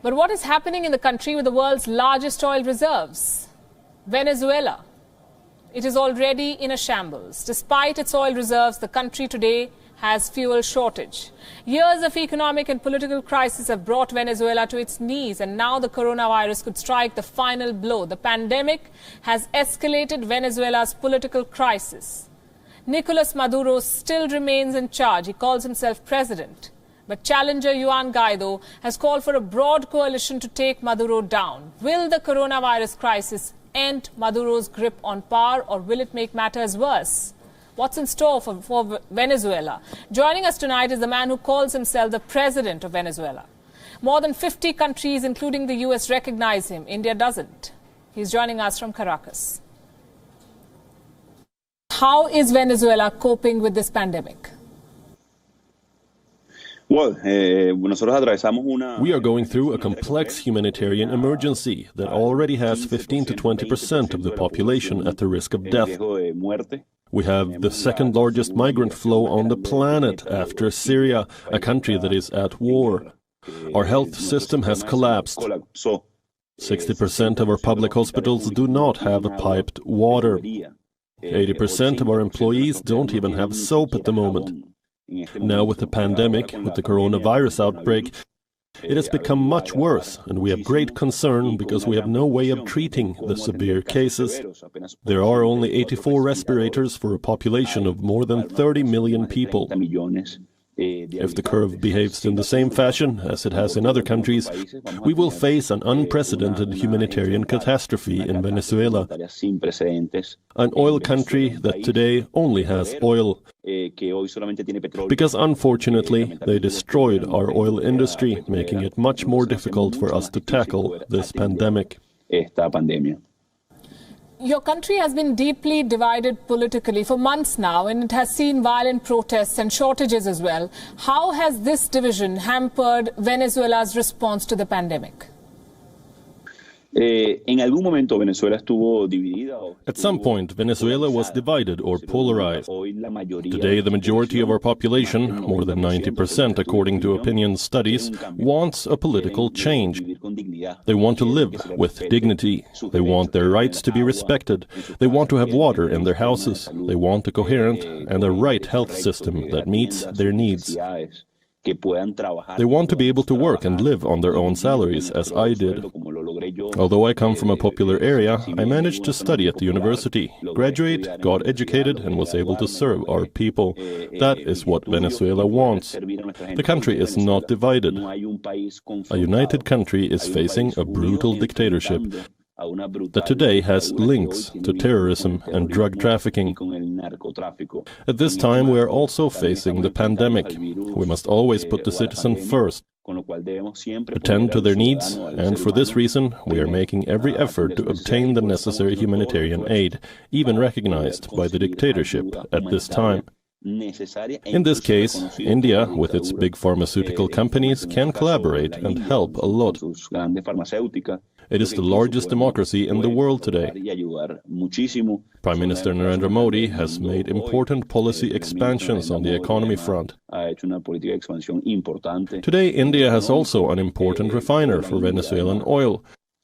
But what is happening in the country with the world's largest oil reserves? Venezuela. It is already in a shambles. Despite its oil reserves, the country today has fuel shortage. Years of economic and political crisis have brought Venezuela to its knees, and now the coronavirus could strike the final blow. The pandemic has escalated Venezuela's political crisis. Nicolas Maduro still remains in charge. He calls himself president. But challenger Juan Guaido has called for a broad coalition to take Maduro down. Will the coronavirus crisis end Maduro's grip on power, or will it make matters worse? What's in store for Venezuela? Joining us tonight is the man who calls himself the president of Venezuela. More than 50 countries, including the US, recognize him. India doesn't. He's joining us from Caracas. How is Venezuela coping with this pandemic? Well, we are going through a complex humanitarian emergency that already has 15 to 20% of the population at the risk of death. We have the second largest migrant flow on the planet after Syria, a country that is at war. Our health system has collapsed. 60% of our public hospitals do not have piped water. 80% of our employees don't even have soap at the moment. Now with the pandemic, with the coronavirus outbreak, it has become much worse, and we have great concern because we have no way of treating the severe cases. There are only 84 respirators for a population of more than 30 million people. If the curve behaves in the same fashion as it has in other countries, we will face an unprecedented humanitarian catastrophe in Venezuela, an oil country that today only has oil. Because unfortunately, they destroyed our oil industry, making it much more difficult for us to tackle this pandemic. Your country has been deeply divided politically for months now, and it has seen violent protests and shortages as well. How has this division hampered Venezuela's response to the pandemic? At some point, Venezuela was divided or polarized. Today, the majority of our population, more than 90% according to opinion studies, wants a political change. They want to live with dignity. They want their rights to be respected. They want to have water in their houses. They want a coherent and a right health system that meets their needs. They want to be able to work and live on their own salaries, as I did. Although I come from a popular area, I managed to study at the university, graduate, got educated, and was able to serve our people. That is what Venezuela wants. The country is not divided. A united country is facing a brutal dictatorship that today has links to terrorism and drug trafficking. At this time, we are also facing the pandemic. We must always put the citizen first, attend to their needs, and for this reason, we are making every effort to obtain the necessary humanitarian aid, even recognized by the dictatorship at this time. In this case, India, with its big pharmaceutical companies, can collaborate and help a lot. It is the largest democracy in the world today. Prime Minister Narendra Modi has made important policy expansions on the economy front. Today, India has also an important refiner for Venezuelan oil.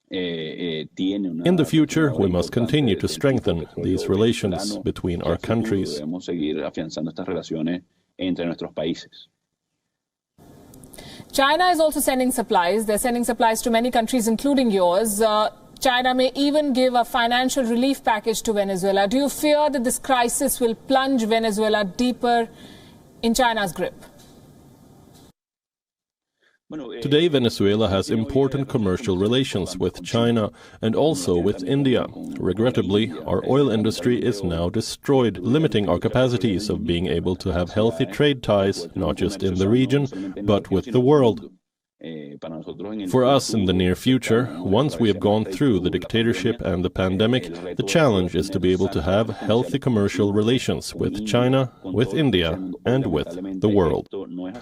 In the future, we must continue to strengthen these relations between our countries. China is also sending supplies. They're sending supplies to many countries, including yours. China may even give a financial relief package to Venezuela. Do you fear that this crisis will plunge Venezuela deeper in China's grip? Today, Venezuela has important commercial relations with China and also with India. Regrettably, our oil industry is now destroyed, limiting our capacities of being able to have healthy trade ties, not just in the region, but with the world. For us in the near future, once we have gone through the dictatorship and the pandemic, the challenge is to be able to have healthy commercial relations with China, with India, and with the world.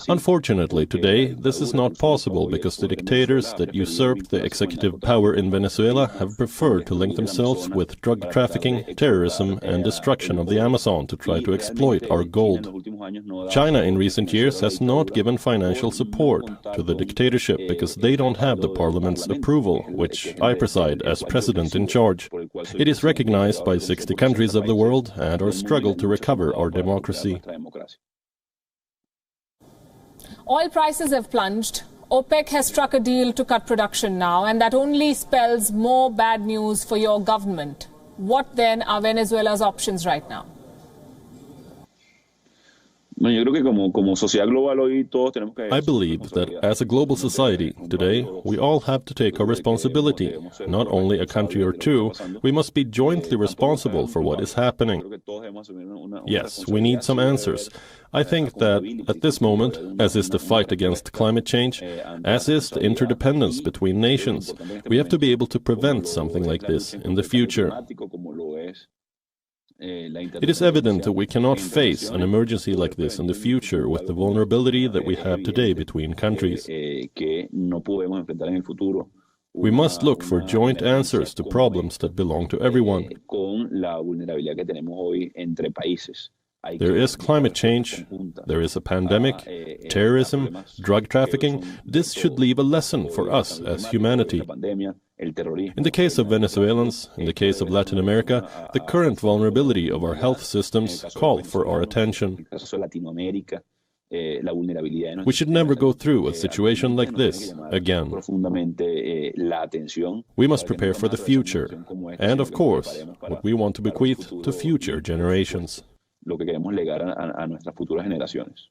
Unfortunately, today, this is not possible because the dictators that usurped the executive power in Venezuela have preferred to link themselves with drug trafficking, terrorism, and destruction of the Amazon to try to exploit our gold. China in recent years has not given financial support to the dictatorship because they don't have the parliament's approval, which I preside as president in charge. It is recognized by 60 countries of the world and our struggle to recover our democracy. Oil prices have plunged. OPEC has struck a deal to cut production now, and that only spells more bad news for your government. What then are Venezuela's options right now? I believe that as a global society, today, we all have to take our responsibility. Not only a country or two, we must be jointly responsible for what is happening. Yes, we need some answers. I think that at this moment, as is the fight against climate change, as is the interdependence between nations, we have to be able to prevent something like this in the future. It is evident that we cannot face an emergency like this in the future with the vulnerability that we have today between countries. We must look for joint answers to problems that belong to everyone. There is climate change, there is a pandemic, terrorism, drug trafficking. This should leave a lesson for us as humanity. In the case of Venezuelans, in the case of Latin America, the current vulnerability of our health systems call for our attention. We should never go through a situation like this again. We must prepare for the future, and of course, what we want to bequeath to future generations. Lo que queremos legar a nuestras futuras generaciones.